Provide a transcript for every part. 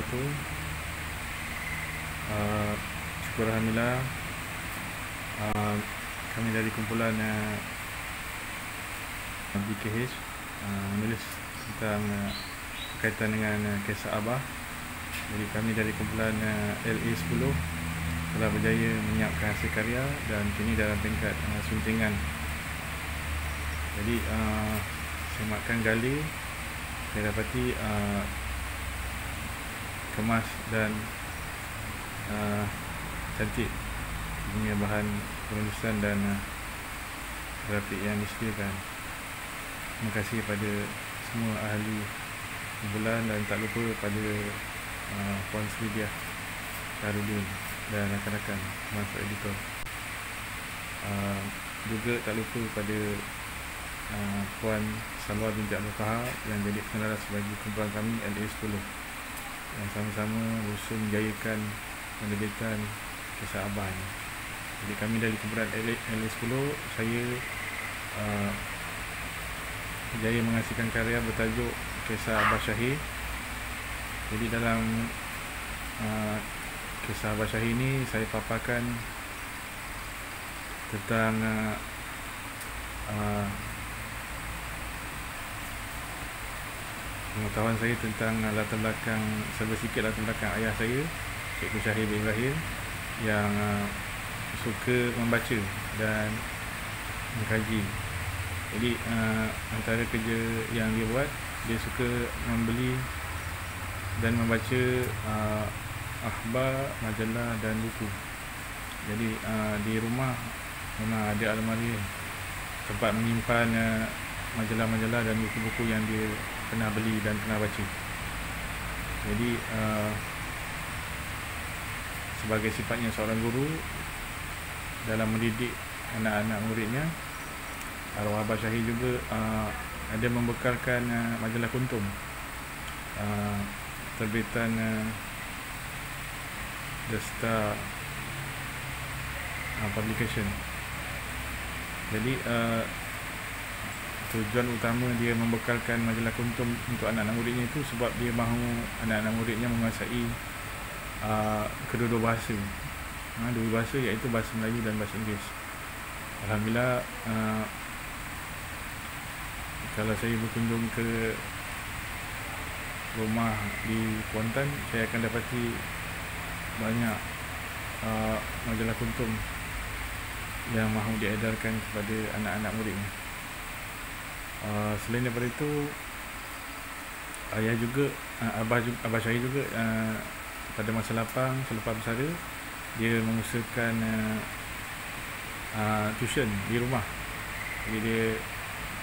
wabarakatuh. Syukur Alhamdulillah, kami dari kumpulan BKH menulis tentang berkaitan dengan kisah Abah. Jadi kami dari kumpulan LA10 telah berjaya menyiapkan hasil karya dan kini dalam tingkat suntingan. Jadi semakkan gali, saya dapati kemas dan cantik punya bahan penulisan dan grafik yang disediakan. Terima kasih kepada semua ahli kumpulan dan tak lupa pada Puan Sri Diah Syahrudin dan rakan-rakan termasuk editor. Juga tak lupa pada Puan Salwa binti Abdul Kahar yang jadi pengaras bagi kumpulan kami LA10 yang sama-sama berusaha menjayakan penerbitan kisah Abah ini. Jadi kami dari kumpulan LA10, saya berjaya menghasilkan karya bertajuk Kisah Abah Syahir. Jadi dalam kisah Abah Syahir ini saya paparkan tentang pengetahuan saya tentang latar belakang, sedikit latar belakang ayah saya, Cikgu Syahir bin Ibrahim, yang suka membaca dan mengkaji. Jadi antara kerja yang dia buat, dia suka membeli dan membaca akhbar, majalah dan buku. Jadi di rumah memang ada almari tempat menyimpan majalah-majalah dan buku-buku yang dia pernah beli dan pernah baca. Jadi sebagai sifatnya seorang guru dalam mendidik anak-anak muridnya, arwah Abah Syahir juga ada membekalkan majalah Kuntum, terbitan The Star Publication. Jadi tujuan utama dia membekalkan majalah Kuntum untuk anak-anak muridnya itu sebab dia mahu anak-anak muridnya menguasai kedua-dua bahasa, dua bahasa, iaitu bahasa Melayu dan bahasa Inggeris. Alhamdulillah, kalau saya berkunjung ke rumah di Kuantan, saya akan dapati banyak majalah Kuntum yang mahu diedarkan kepada anak-anak muridnya. Selain daripada itu, ayah juga, Abah Syahir juga pada masa lapang selepas bersara, dia mengusahakan tuition di rumah. Jadi dia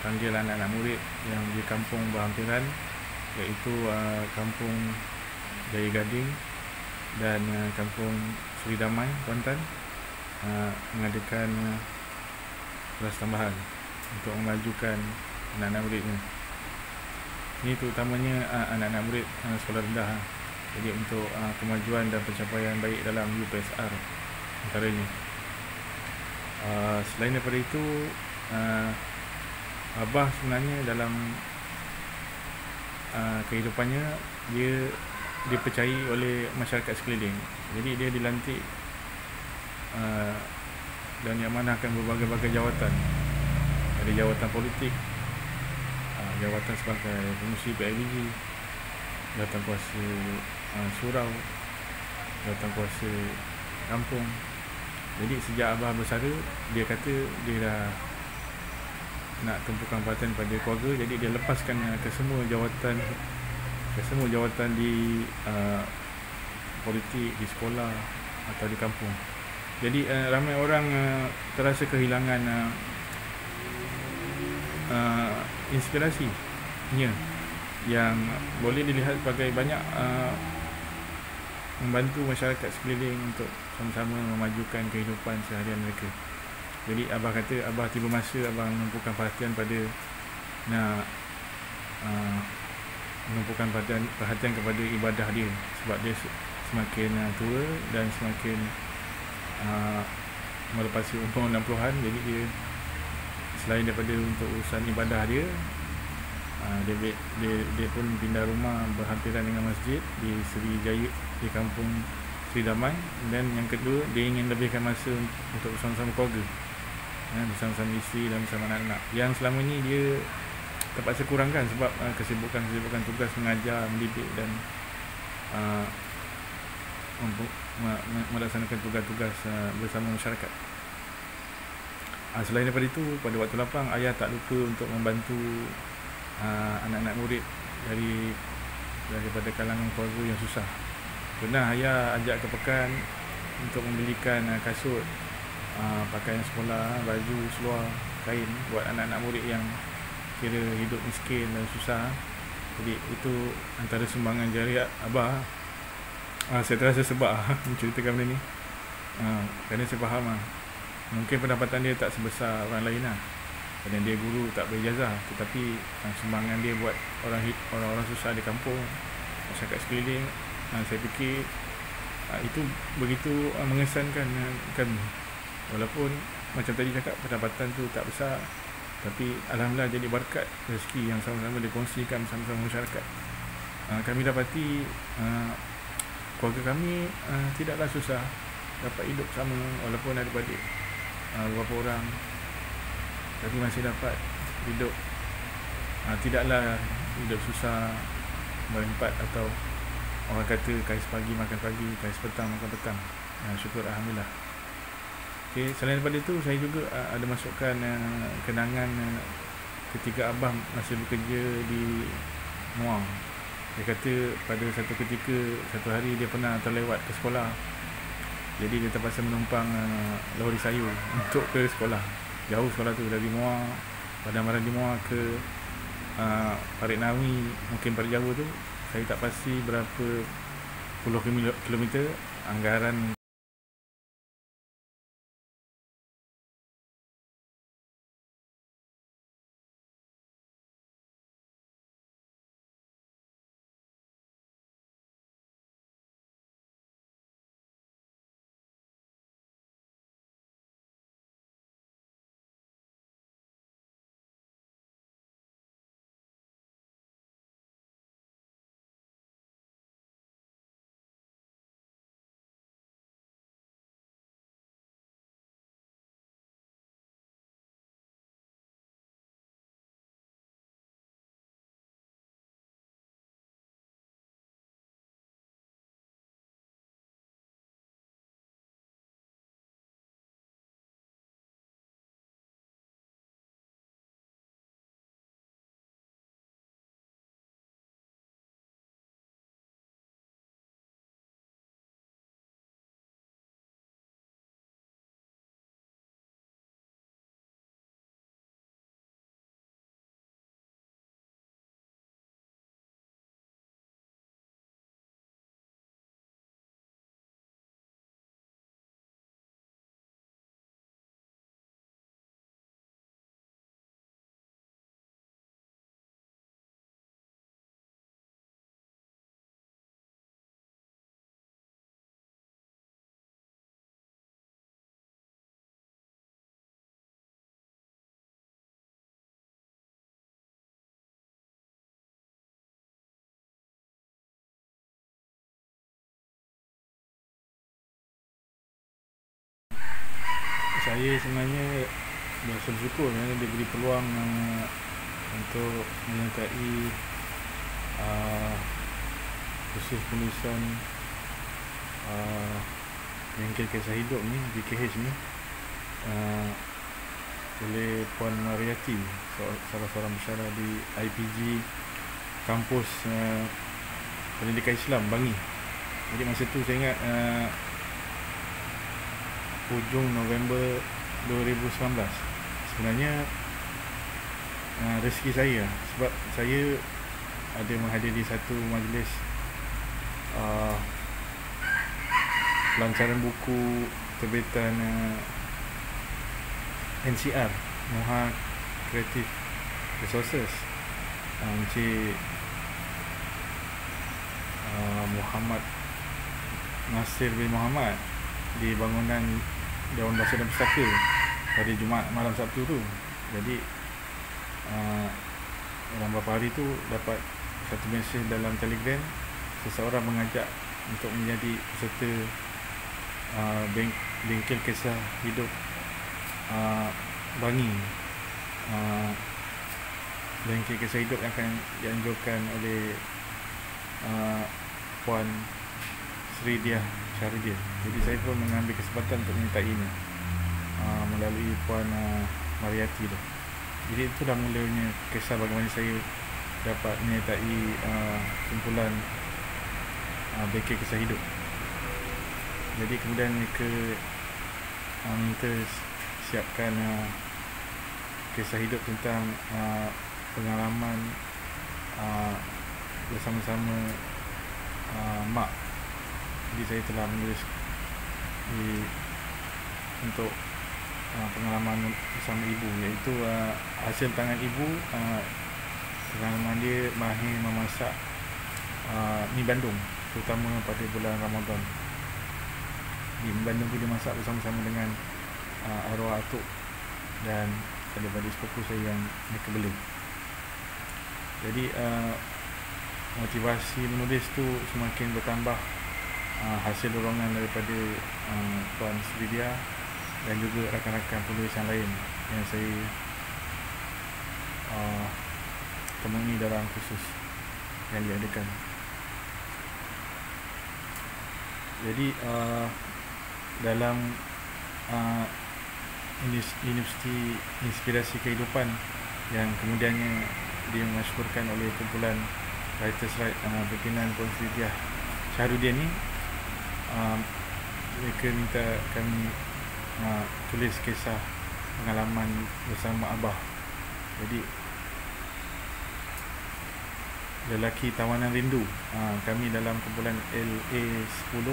panggil anak-anak murid yang di kampung berhampiran, iaitu kampung Jaya Gading dan kampung Seri Damai, Kuantan, mengadakan kelas tambahan untuk memajukan anak-anak muridnya. Ini terutamanya anak-anak murid sekolah rendah. Jadi untuk kemajuan dan pencapaian baik dalam UPSR antaranya. Selain daripada itu, Abah sebenarnya dalam kehidupannya dia dipercayai oleh masyarakat sekeliling. Jadi dia dilantik dan diamanahkan berbagai-bagai jawatan. Ada jawatan politik, jawatan sebagai pengurusi PIBG, jawatan kuasa surau, jawatan kuasa kampung. Jadi sejak Abah bersara, dia kata dia dah nak tumpukan perhatian pada keluarga, jadi dia lepaskan ke semua jawatan di politik, di sekolah atau di kampung. Jadi ramai orang terasa kehilangan inspirasinya yang boleh dilihat sebagai banyak membantu masyarakat sekeliling untuk sama-sama memajukan kehidupan seharian mereka. Jadi Abah kata, Abah tiba masa Abah menumpukan perhatian pada menumpukan perhatian kepada ibadah dia, sebab dia semakin tua dan semakin melepasi umur 60-an. Jadi dia selain daripada untuk urusan ibadah dia, Dia pun pindah rumah berhampiran dengan masjid di Seri Jaya, di kampung Seri Damai. Dan yang kedua, dia ingin lebihkan masa untuk bersama-sama keluarga, bersama-sama isteri dan bersama anak-anak, yang selama ni dia terpaksa kurangkan sebab kesibukan tugas mengajar, mendidik dan melaksanakan tugas-tugas bersama masyarakat. Selain daripada itu, pada waktu lapang ayah tak lupa untuk membantu anak-anak murid daripada kalangan keluarga yang susah. Pernah ayah ajak ke pekan untuk membelikan kasut, pakaian sekolah, baju, seluar, kain buat anak-anak murid yang kira hidup miskin dan susah. Jadi itu antara sumbangan jariah abah. Saya terasa sebab menceritakan benda ni, kerana saya faham mungkin pendapatan dia tak sebesar orang lain kerana dia guru tak berijazah, tetapi sumbangan dia buat orang-orang susah di kampung, masyarakat sekeliling, saya fikir itu begitu mengesankan kami. Walaupun macam tadi cakap, pendapatan tu tak besar, tapi alhamdulillah jadi berkat rezeki yang sama-sama dikongsikan bersama-sama masyarakat. Kami dapati keluarga kami tidaklah susah, dapat hidup sama walaupun adik-beradik beberapa orang, tapi masih dapat hidup, tidaklah hidup susah berempat, atau orang kata kais pagi makan pagi, kais petang makan petang. Syukur alhamdulillah. Okay, selain daripada itu, saya juga ada masukkan kenangan ketika abah masih bekerja di Muang. Dia kata pada satu ketika, satu hari dia pernah terlewat ke sekolah, jadi dia terpaksa menumpang lori sayur untuk ke sekolah. Jauh sekolah tu, dari Muar, Padang Marandi Muar ke Parit Nawi, mungkin Parit Jawa tu, saya tak pasti berapa puluh kilometer. Anggaran saya sebenarnya bersyukur kerana diberi peluang untuk menyertai kursus penulisan bengkel kisah hidup ni, BKH ni, oleh Puan Mariati, salah seorang pensyarah di IPG kampus pendidikan Islam Bangi. Jadi masa tu saya ingat hujung November 2019. Sebenarnya rezeki saya, sebab saya ada menghadiri satu majlis pelancaran buku terbitan NCR, Moha Creative Resources, Encik Muhammad Nasir bin Muhammad di bangunan Dewan Bahasa dan Pustaka pada Jumaat malam Sabtu tu. Jadi dalam beberapa hari tu dapat satu mesej dalam Telegram, seseorang mengajak untuk menjadi peserta bengkel kisah hidup Bangi, bengkel kisah hidup yang akan dianjurkan oleh Puan Sri Diah Syahruddin. Jadi saya pun mengambil kesempatan untuk menyertainya melalui Puan Mariati tu. Jadi itu dah mulanya kisah bagaimana saya dapat menyertai kumpulan bengkel kisah hidup. Jadi kemudian mereka minta siapkan kisah hidup tentang pengalaman bersama-sama mak. Jadi saya telah menulis untuk pengalaman bersama ibu, iaitu hasil tangan ibu. Pengalaman dia mahir memasak mi bandung, terutama pada bulan Ramadan. Di Bandung tu dia masak bersama-sama dengan arwah atuk dan adik-adik sepupu saya yang mereka bela. Jadi motivasi menulis tu semakin bertambah hasil dorongan daripada Puan Sri Diah dan juga rakan-rakan penulis yang lain yang saya temui dalam kursus yang diadakan. Jadi dalam Universiti Inspirasi Kehidupan yang kemudiannya dimasyhurkan oleh kumpulan Writers Right pimpinan Puan Sri Diah Syahruddin ni, mereka minta kami tulis kisah pengalaman bersama Abah. Jadi lelaki tawanan rindu, kami dalam kumpulan LA10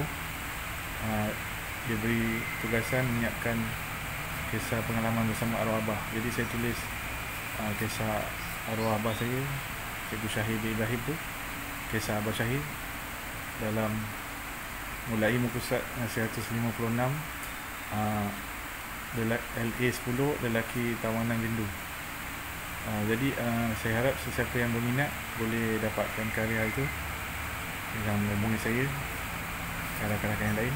diberi tugasan menyiapkan kisah pengalaman bersama arwah Abah. Jadi saya tulis kisah arwah Abah saya, Cikgu Syahir bin Ibrahim tu, kisah Abah Syahir dalam mulai muka surat 156 LA10 lelaki tawanan rindu. Jadi saya harap sesiapa yang berminat boleh dapatkan karya itu dengan menghubungi saya, rakan-rakan yang lain.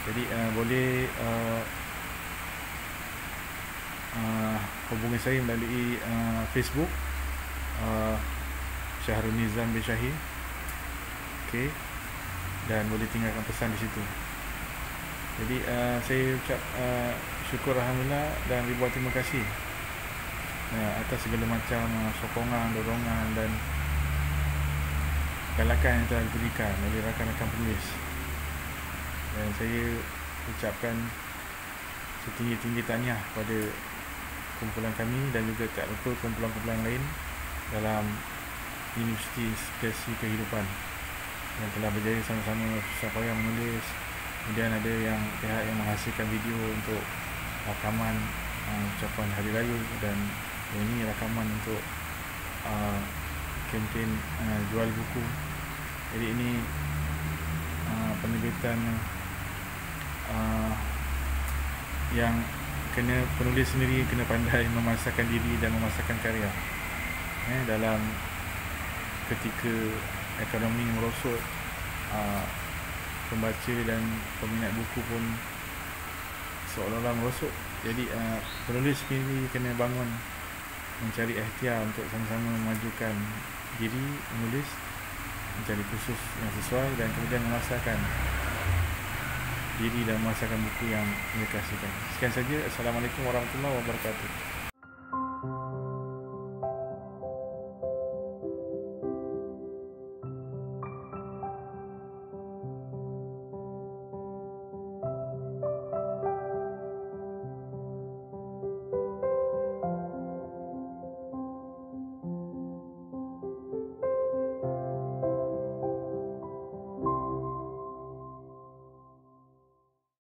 Jadi boleh hubungi saya melalui Facebook Syahrul Nizam bin Syahir, okay, dan boleh tinggalkan pesan di situ. Jadi saya ucap syukur alhamdulillah dan ribuan terima kasih atas segala macam sokongan, dorongan dan galakan yang telah diberikan oleh rakan-rakan penulis. Dan saya ucapkan setinggi-tinggi tahniah pada kumpulan kami dan juga tak lupa kumpulan-kumpulan lain dalam Universiti Inspirasi Kehidupan yang telah berjaya sama-sama susah payah menulis. Kemudian ada yang pihak yang menghasilkan video untuk rakaman ucapan hari raya, dan ini rakaman untuk kempen jual buku. Jadi ini penerbitan yang kena penulis sendiri kena pandai memasarkan diri dan memasarkan karya dalam ketika ekonomi merosot. Pembaca dan peminat buku pun seolah-olah merosot. Jadi penulis sendiri kena bangun, mencari ikhtiar untuk sama-sama memajukan diri menulis, mencari kursus yang sesuai dan kemudian memasarkan diri dan memasarkan buku yang mereka hasilkan. Sekian saja. Assalamualaikum warahmatullahi wabarakatuh.